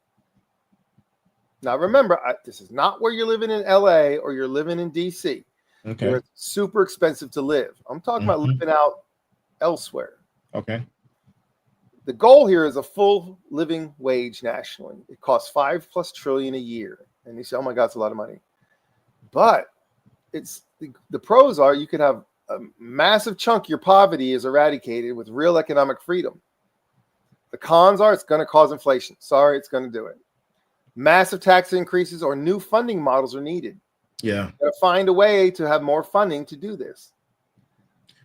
Now, remember, this is not where you're living in LA or you're living in DC. Okay. Where it's super expensive to live. I'm talking about living out elsewhere. Okay. The goal here is a full living wage nationally. It costs $5+ trillion a year. And you say, oh my God, it's a lot of money. But it's the pros are you could have a massive chunk of your poverty is eradicated with real economic freedom. The cons are it's going to cause inflation. Sorry, it's going to do it. Massive tax increases or new funding models are needed. Yeah. You got to find a way to have more funding to do this.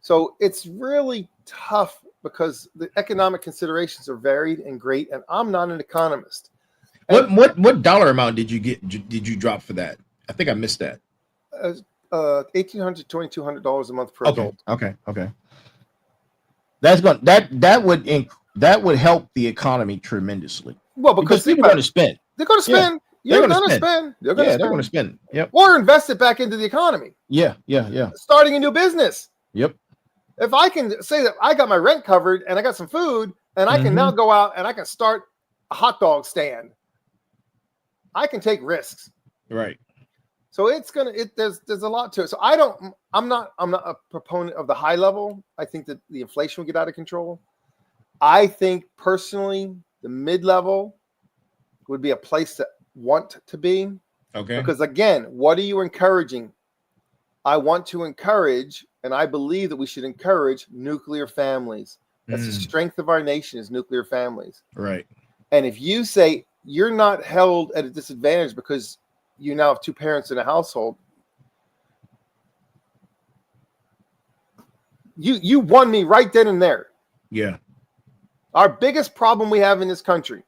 So it's really tough because the economic considerations are varied and great, and I'm not an economist. And what dollar amount did you drop for that? I think I missed that. $1,800 to $2,200 a month per adult. Okay. That would help the economy tremendously. Well, because people are going to spend. They're going to spend. Yeah. You're going to spend. They're going to spend. Yep. Or invest it back into the economy. Yeah. Starting a new business. Yep. If I can say that I got my rent covered and I got some food and I can now go out and I can start a hot dog stand, I can take risks. Right. So there's a lot to it. So I'm not a proponent of the high level. I think that the inflation will get out of control. I think personally the mid-level would be a place to want to be. Okay. Because again, what are you encouraging? I want to encourage, and I believe that we should encourage nuclear families. That's the strength of our nation, is nuclear families. Right. And if you say you're not held at a disadvantage because you now have two parents in a household, you won me right then and there. Yeah. Our biggest problem we have in this country,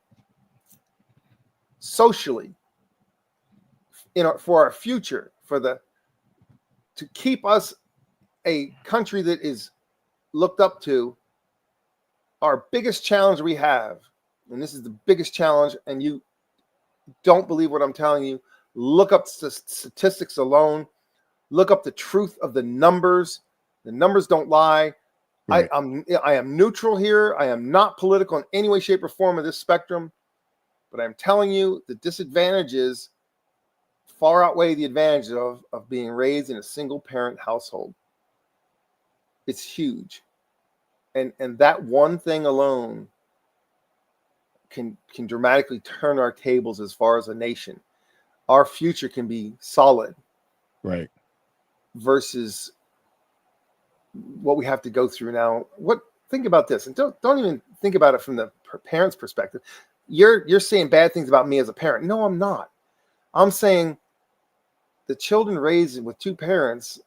socially, for our future, to keep us a country that is looked up to, our biggest challenge we have, and this is the biggest challenge, and you don't believe what I'm telling you, look up statistics alone, look up the truth of the numbers. The numbers don't lie. Right. I am neutral here. I am not political in any way, shape, or form of this spectrum, but I'm telling you the disadvantages far outweigh the advantages of being raised in a single parent household. It's huge. And that one thing alone can dramatically turn our tables as far as a nation. Our future can be solid. Right. Versus what we have to go through now. Think about this, and don't even think about it from the parent's perspective. You're saying bad things about me as a parent. No, I'm not. I'm saying the children raised with two parents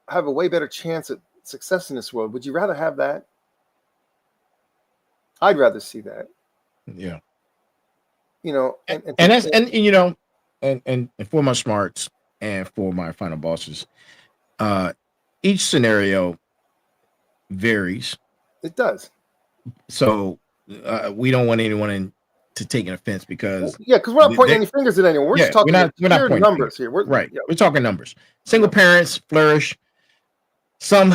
have a way better chance at success in this world. Would you rather have that? I'd rather see that. Yeah. And for my smarts and for my final bosses, each scenario varies. It does. So we don't want anyone to take an offense because because we're not pointing any fingers at anyone. We're just talking we're not pointing numbers here. We're talking numbers. Single parents flourish. Some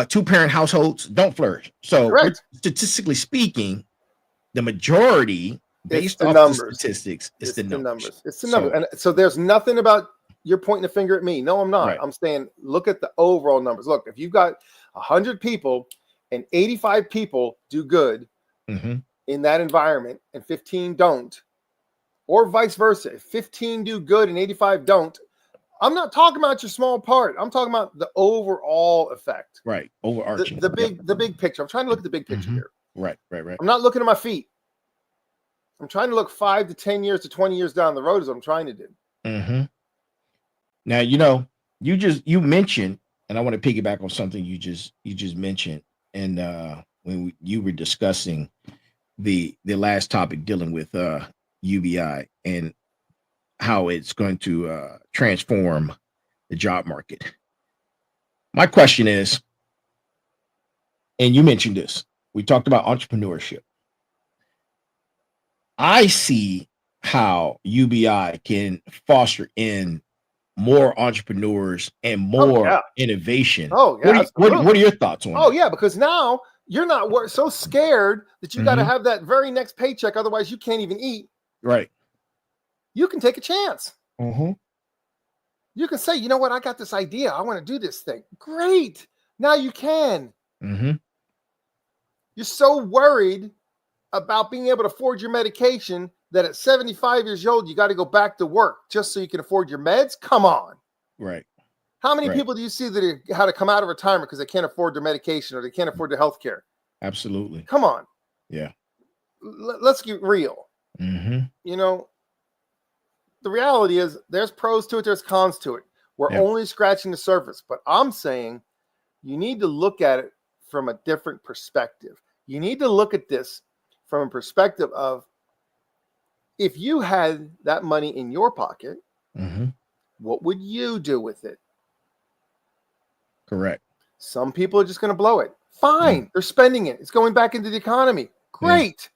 two-parent households don't flourish. So statistically speaking, the majority, based off the statistics, is the numbers. It's the numbers. And so there's nothing about you're pointing a finger at me. No, I'm not. Right. I'm saying look at the overall numbers. Look, if you've got 100 people and 85 people do good in that environment and 15 don't, or vice versa, if 15 do good and 85 don't, I'm not talking about your small part. I'm talking about the overall effect. Right. Overarching. The big picture. I'm trying to look at the big picture here. Right. I'm not looking at my feet. I'm trying to look 5 to 10 years to 20 years down the road is what I'm trying to do. Now, you mentioned, and I want to piggyback on something you just mentioned. And when you were discussing the last topic dealing with UBI and how it's going to transform the job market. My question is, and you mentioned this, we talked about entrepreneurship. I see how UBI can foster in more entrepreneurs and more innovation. Oh, yeah. What are your thoughts on that? Yeah, because now you're not so scared that you got to have that very next paycheck. Otherwise, you can't even eat. Right. You can take a chance. You can say, you know what? I got this idea. I want to do this thing. Great. Now you can. You're so worried about being able to afford your medication that at 75 years old, you got to go back to work just so you can afford your meds. Come on. Right. How many people do you see that had to come out of retirement because they can't afford their medication or they can't afford their health care? Absolutely. Come on. Yeah. Let's get real. The reality is there's pros to it, there's cons to it. We're only scratching the surface, but I'm saying you need to look at it from a different perspective. You need to look at this from a perspective of if you had that money in your pocket, what would you do with it? Correct. Some people are just going to blow it. Fine. They're spending it. It's going back into the economy. Great.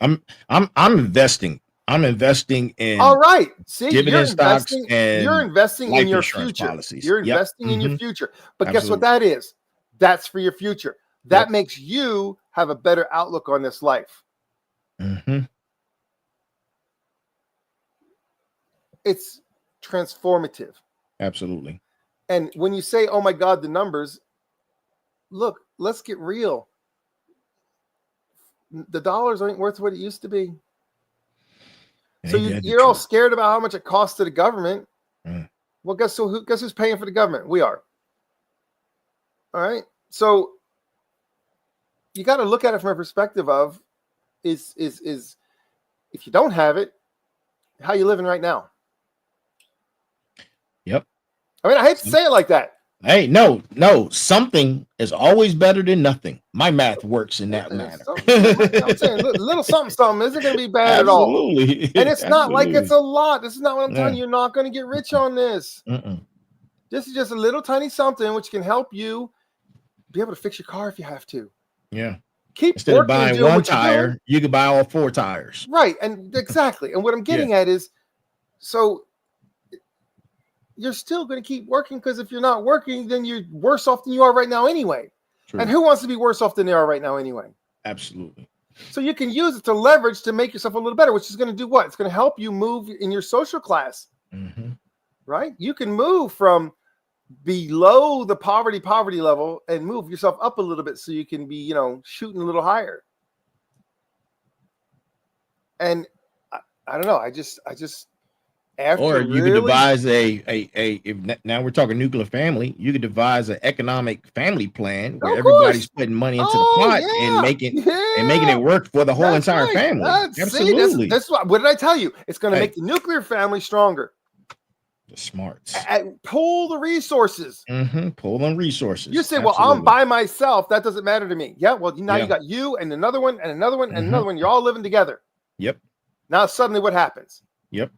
I'm investing. I'm investing in all right. See, dividend stocks and you're investing in your future. Policies. You're investing in your future. But guess what that is? That's for your future. That makes you have a better outlook on this life. It's transformative. Absolutely. And when you say, oh my God, the numbers, look, let's get real. The dollars ain't worth what it used to be. So you're all scared about how much it costs to the government. Well, guess who's paying for the government? We are. All right. So you got to look at it from a perspective of is if you don't have it, how you living right now? Yep. I mean, I hate to say it like that. Hey, no, something is always better than nothing. My math works in that manner. I'm saying little something isn't going to be bad at all. And it's not like it's a lot. This is not what I'm telling you. You're not going to get rich on this. This is just a little tiny something which can help you be able to fix your car if you have to. Yeah. Keep Instead of buying one tire, you can buy all 4 tires. Right. And exactly. And what I'm getting at is, so you're still going to keep working, because if you're not working, then you're worse off than you are right now anyway. True. And who wants to be worse off than they are right now anyway? Absolutely. So you can use it to leverage to make yourself a little better, which is going to do what? It's going to help you move in your social class. Right? You can move from below the poverty level and move yourself up a little bit so you can be, shooting a little higher. And I don't know. I just or you could devise if now we're talking nuclear family, you could devise an economic family plan where everybody's putting money into the pot and making it work for the whole entire family. Absolutely. That's what did I tell you? It's going to make the nuclear family stronger. The smarts. Pull the resources. Pull them resources. You say, well, I'm by myself. That doesn't matter to me. Yeah, well, now you got you and another one and another one and another one. You're all living together. Yep. Now suddenly what happens? Yep.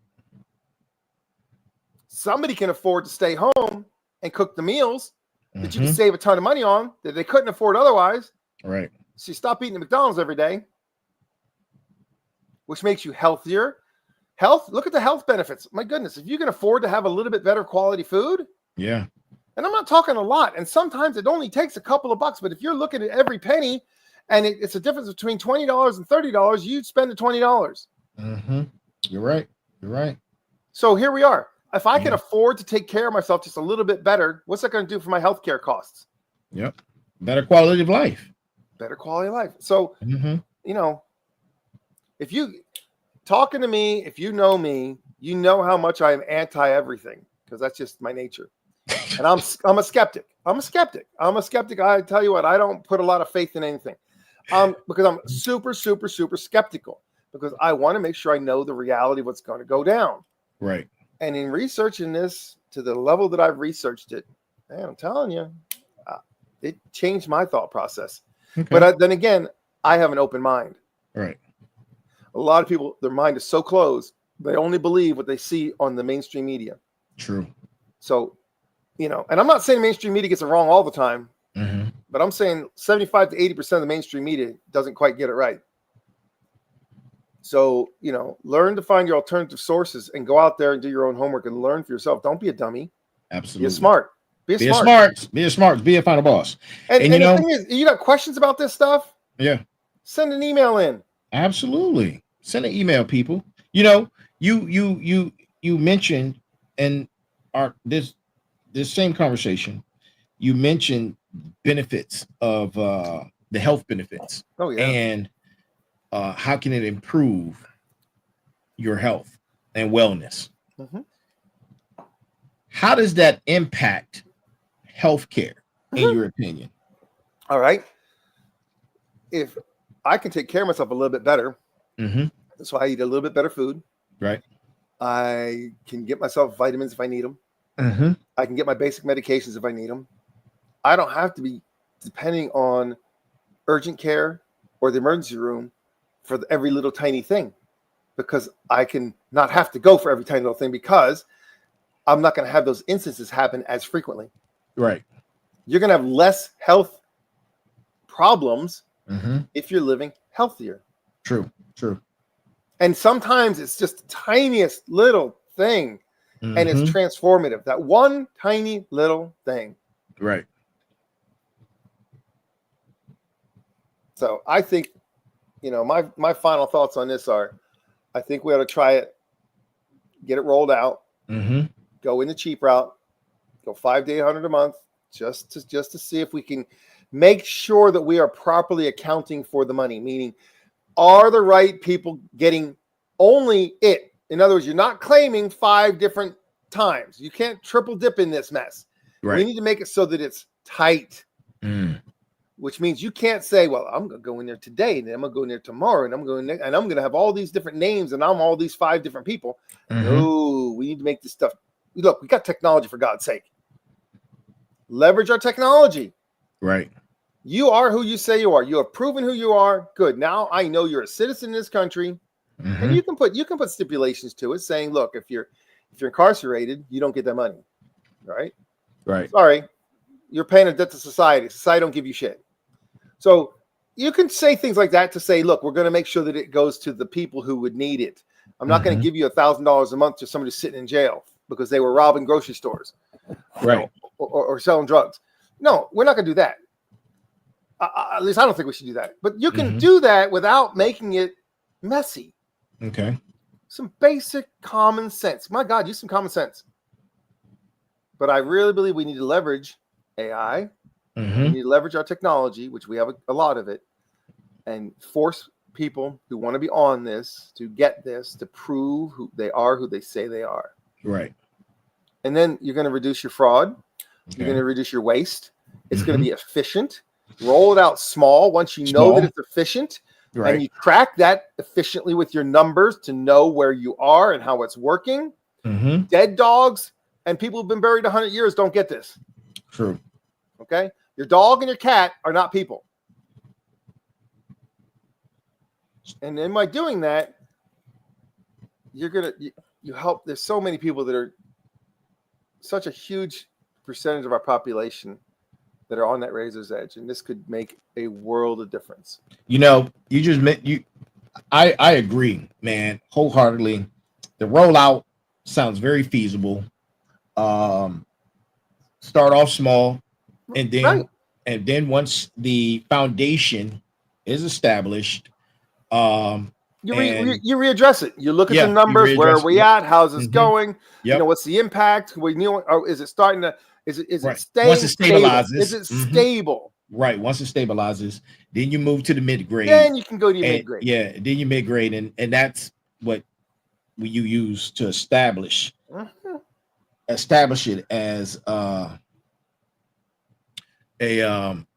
Somebody can afford to stay home and cook the meals that you can save a ton of money on that they couldn't afford otherwise. Right. So you stop eating at McDonald's every day, which makes you healthier. Look at the health benefits. My goodness, if you can afford to have a little bit better quality food. Yeah. And I'm not talking a lot. And sometimes it only takes a couple of bucks. But if you're looking at every penny and it's a difference between $20 and $30, you'd spend the $20. You're right. So here we are. If I can afford to take care of myself just a little bit better, what's that going to do for my healthcare costs? Yep. Better quality of life. So, if you talking to me, if you know me, you know how much I am anti everything, because that's just my nature. And I'm a skeptic. I tell you what, I don't put a lot of faith in anything, because I'm super, super, super skeptical, because I want to make sure I know the reality of what's going to go down. Right. And in researching this to the level that I've researched it, man, I'm telling you, it changed my thought process. Okay. But then again, I have an open mind. Right. A lot of people, their mind is so closed, they only believe what they see on the mainstream media. True. So, and I'm not saying mainstream media gets it wrong all the time, but I'm saying 75 to 80% of the mainstream media doesn't quite get it right. So, learn to find your alternative sources and go out there and do your own homework and learn for yourself. Don't be a dummy. Absolutely. Be smart. Be smart. Be a final boss. And the thing is, you got questions about this stuff? Yeah. Send an email in. Absolutely. Send an email, people. You mentioned in this same conversation, you mentioned benefits of the health benefits. Oh, yeah. And how can it improve your health and wellness? How does that impact healthcare, in your opinion? All right. If I can take care of myself a little bit better, so I eat a little bit better food. Right. I can get myself vitamins if I need them. I can get my basic medications if I need them. I don't have to be depending on urgent care or the emergency room for every little tiny thing, because I can not have to go for every tiny little thing, because I'm not going to have those instances happen as frequently. Right. You're going to have less health problems if you're living healthier. True. And sometimes it's just the tiniest little thing, and it's transformative. That one tiny little thing. Right. So I think, my final thoughts on this are, I think we ought to try it, get it rolled out, go in the cheap route, go $5 to $800 a month, just to see if we can make sure that we are properly accounting for the money. Meaning, are the right people getting only it? In other words, you're not claiming 5 different times. You can't triple dip in this mess. Right. We need to make it so that it's tight. Which means you can't say, well, I'm going to go in there today, and then I'm going to go in there tomorrow, and I'm going to have all these different names, and I'm all these 5 different people. No, we need to make this stuff. Look, we got technology, for God's sake. Leverage our technology. Right. You are who you say you are. You have proven who you are. Good. Now I know you're a citizen in this country, and you can put stipulations to it, saying, look, if you're incarcerated, you don't get that money. Right. Right. Sorry, you're paying a debt to society. Society don't give you shit. So you can say things like that to say, look, we're going to make sure that it goes to the people who would need it. I'm not going to give you $1,000 a month to somebody sitting in jail because they were robbing grocery stores, right, or selling drugs. No, we're not going to do that. At least I don't think we should do that. But you can do that without making it messy. Okay. Some basic common sense. My God, use some common sense. But I really believe we need to leverage AI. We need to leverage our technology, which we have a lot of it, and force people who want to be on this to get this, to prove who they are, who they say they are. Right. And then you're going to reduce your fraud. Okay. You're going to reduce your waste. It's going to be efficient. Roll it out small. Once you know that it's efficient, and you track that efficiently with your numbers to know where you are and how it's working. Dead dogs and people who've been buried 100 years don't get this. True. Okay? Your dog and your cat are not people. And then by doing that, you're going to you help. There's so many people that are such a huge percentage of our population that are on that razor's edge, and this could make a world of difference. You know, you just meant you. I agree, man, wholeheartedly. The rollout sounds very feasible. Start off small, and then once the foundation is established, you readdress it. You look at the numbers. Where are we at? How's this going? You know, what's the impact? We knew. Or is it starting to? Is it staying? Once it stabilizes, is it stable? Right. Once it stabilizes, then you move to the mid grade. Then you can go to your mid grade. Yeah. Then you mid grade, and that's what you use to establish it as a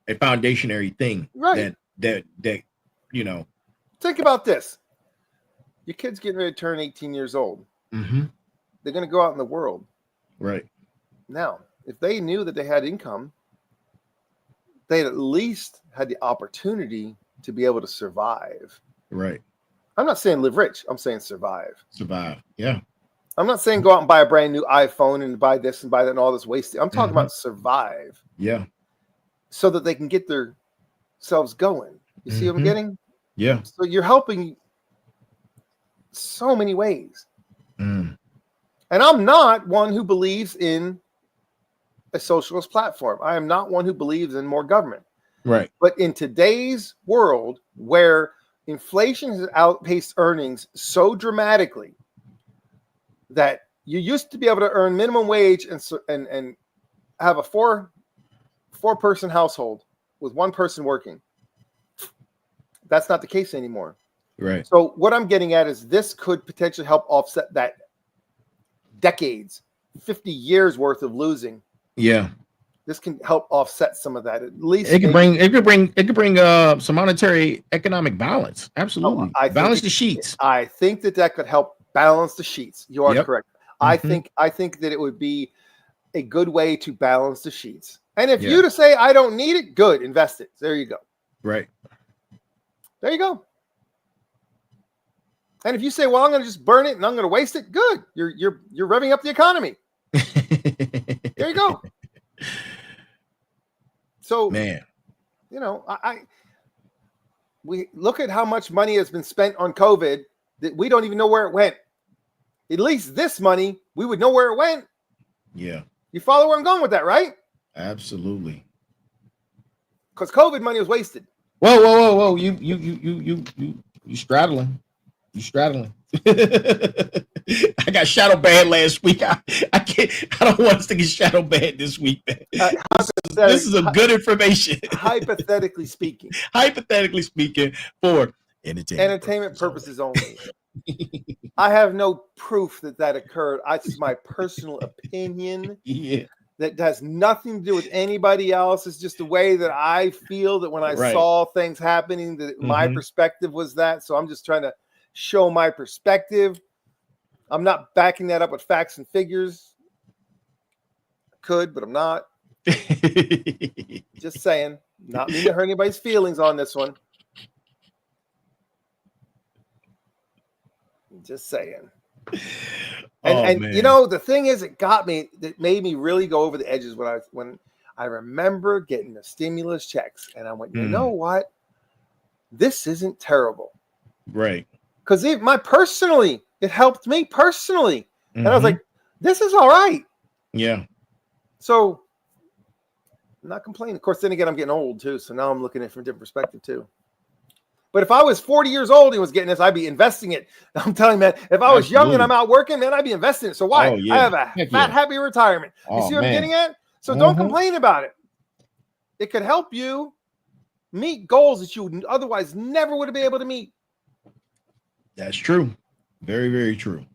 foundationary thing. Right. That you know. Think about this. Your kid's getting ready to turn 18 years old. They're going to go out in the world. Right. Now, if they knew that they had income, they'd at least had the opportunity to be able to survive. Right. I'm not saying live rich. I'm saying survive. Survive. Yeah. I'm not saying go out and buy a brand new iPhone and buy this and buy that and all this wasted. I'm talking about survive. Yeah. So that they can get themselves going. You see what I'm getting? Yeah. So you're helping so many ways. And I'm not one who believes in a socialist platform. I am not one who believes in more government. Right. But in today's world where inflation has outpaced earnings so dramatically that you used to be able to earn minimum wage and have a four-person household with one person working. That's not the case anymore. Right. So what I'm getting at is this could potentially help offset that decades, 50 years worth of losing. Yeah. This can help offset some of that. At least it could bring some monetary economic balance. Absolutely. Balance the sheets. I think that could help balance the sheets. You are correct. I think that it would be a good way to balance the sheets. And if you to say I don't need it, good, invest it. There you go. Right. There you go. And if you say, well, I'm going to just burn it and I'm going to waste it, good. You're revving up the economy. There you go. So, man, you know, we look at how much money has been spent on COVID that we don't even know where it went. At least this money, we would know where it went. Yeah. You follow where I'm going with that, right? Absolutely. Because COVID money was wasted. Whoa. You straddling. You straddling. I got shadow banned last week. I can't. I don't want us to get shadow banned this week, man. This is some good information. Hypothetically speaking. Hypothetically speaking, for entertainment purposes only. I have no proof that occurred. It's just my personal opinion. Yeah. That has nothing to do with anybody else. It's just the way that I feel that when I saw things happening, that my perspective was that. So I'm just trying to show my perspective. I'm not backing that up with facts and figures. I could, but I'm not. Just saying. Not meaning to hurt anybody's feelings on this one. Just saying. And you know, the thing is, it made me really go over the edges when I remember getting the stimulus checks, and I went, you know what? This isn't terrible. Right. Because it helped me personally. And I was like, this is all right. Yeah. So I'm not complaining. Of course, then again, I'm getting old too. So now I'm looking at it from a different perspective too. But if I was 40 years old and was getting this, I'd be investing it. I'm telling you, man, if I was young and I'm out working, man, I'd be investing it. So why? I have a happy retirement. You see what I'm getting at? So don't complain about it. It could help you meet goals that you otherwise never would have been able to meet. That's true. Very, very true.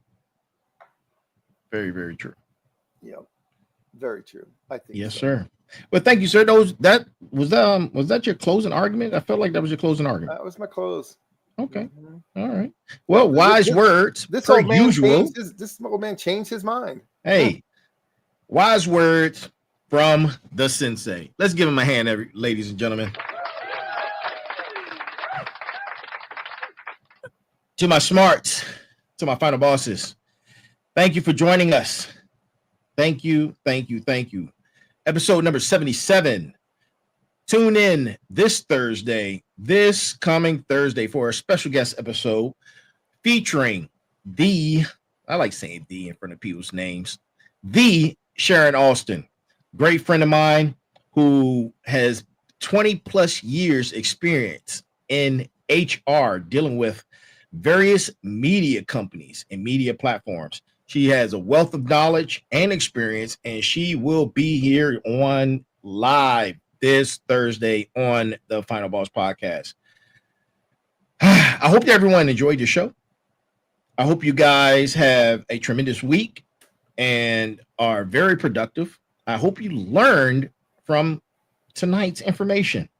Very, very true. Yeah, very true. I think. Yes, sir. Well, thank you, sir. Was that your closing argument? I felt like that was your closing argument. That was my close. Okay. All right. Well, wise words. This per old man usual. This old man changed his mind. Hey, wise words from the sensei. Let's give him a hand, ladies and gentlemen. To my smarts, to my final bosses, thank you for joining us. Thank you, thank you, thank you. Episode number 77. Tune in this coming Thursday, for a special guest episode featuring I like saying the in front of people's names, the Sharon Alston, great friend of mine who has 20 plus years experience in HR dealing with various media companies and media platforms. She has a wealth of knowledge and experience, and she will be here on live this Thursday on the Final Boss Podcast. I hope everyone enjoyed the show. I hope you guys have a tremendous week and are very productive. I hope you learned from tonight's information.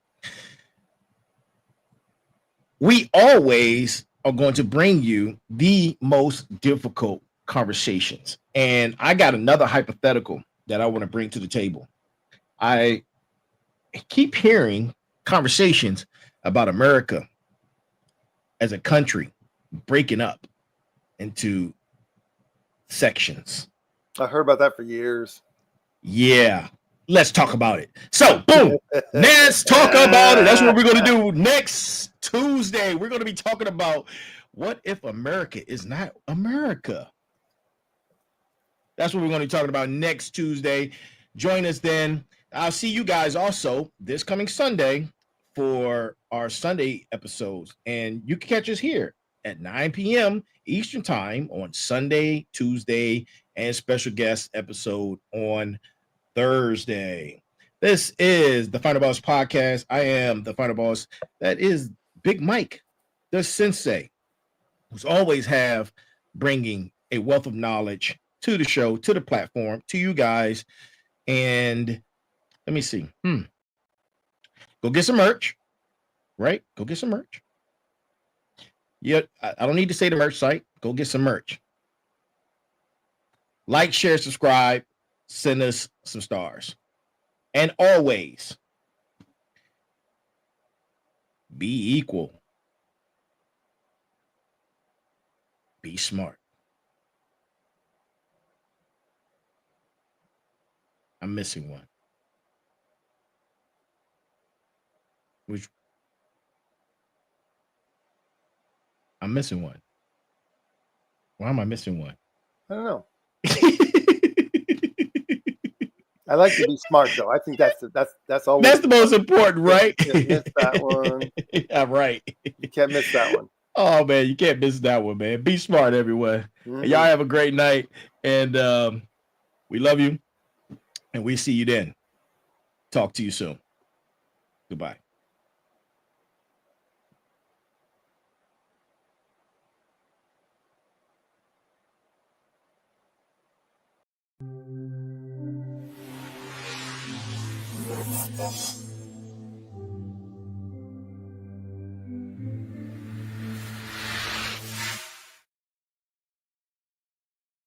We always are going to bring you the most difficult conversations. And I got another hypothetical that I want to bring to the table. I keep hearing conversations about America as a country breaking up into sections. I heard about that for years. Yeah. Let's talk about it. So, boom. Let's talk about it. That's what we're going to do next Tuesday. We're going to be talking about what if America is not America. That's what we're going to be talking about next Tuesday. Join us then. I'll see you guys also this coming Sunday for our Sunday episodes. And you can catch us here at 9 p.m. Eastern Time on Sunday, Tuesday, and special guest episode on Thursday. This is the Final Boss Podcast. I am the Final Boss. That is Big Mike, the sensei, who's always bringing a wealth of knowledge to the show, to the platform, to you guys. And let me see. Go get some merch, right? Go get some merch. Yeah, I don't need to say the merch site. Go get some merch. Like, share, subscribe. Send us some stars. And always be equal. Be smart. I'm missing one. I'm missing one. Why am I missing one? I don't know. I like to be smart, though. I think that's always that's the most important, right? You can't miss that one. Yeah, right. You can't miss that one. Oh man, you can't miss that one, man. Be smart, everyone. And y'all have a great night, and we love you, and we see you then. Talk to you soon. Goodbye.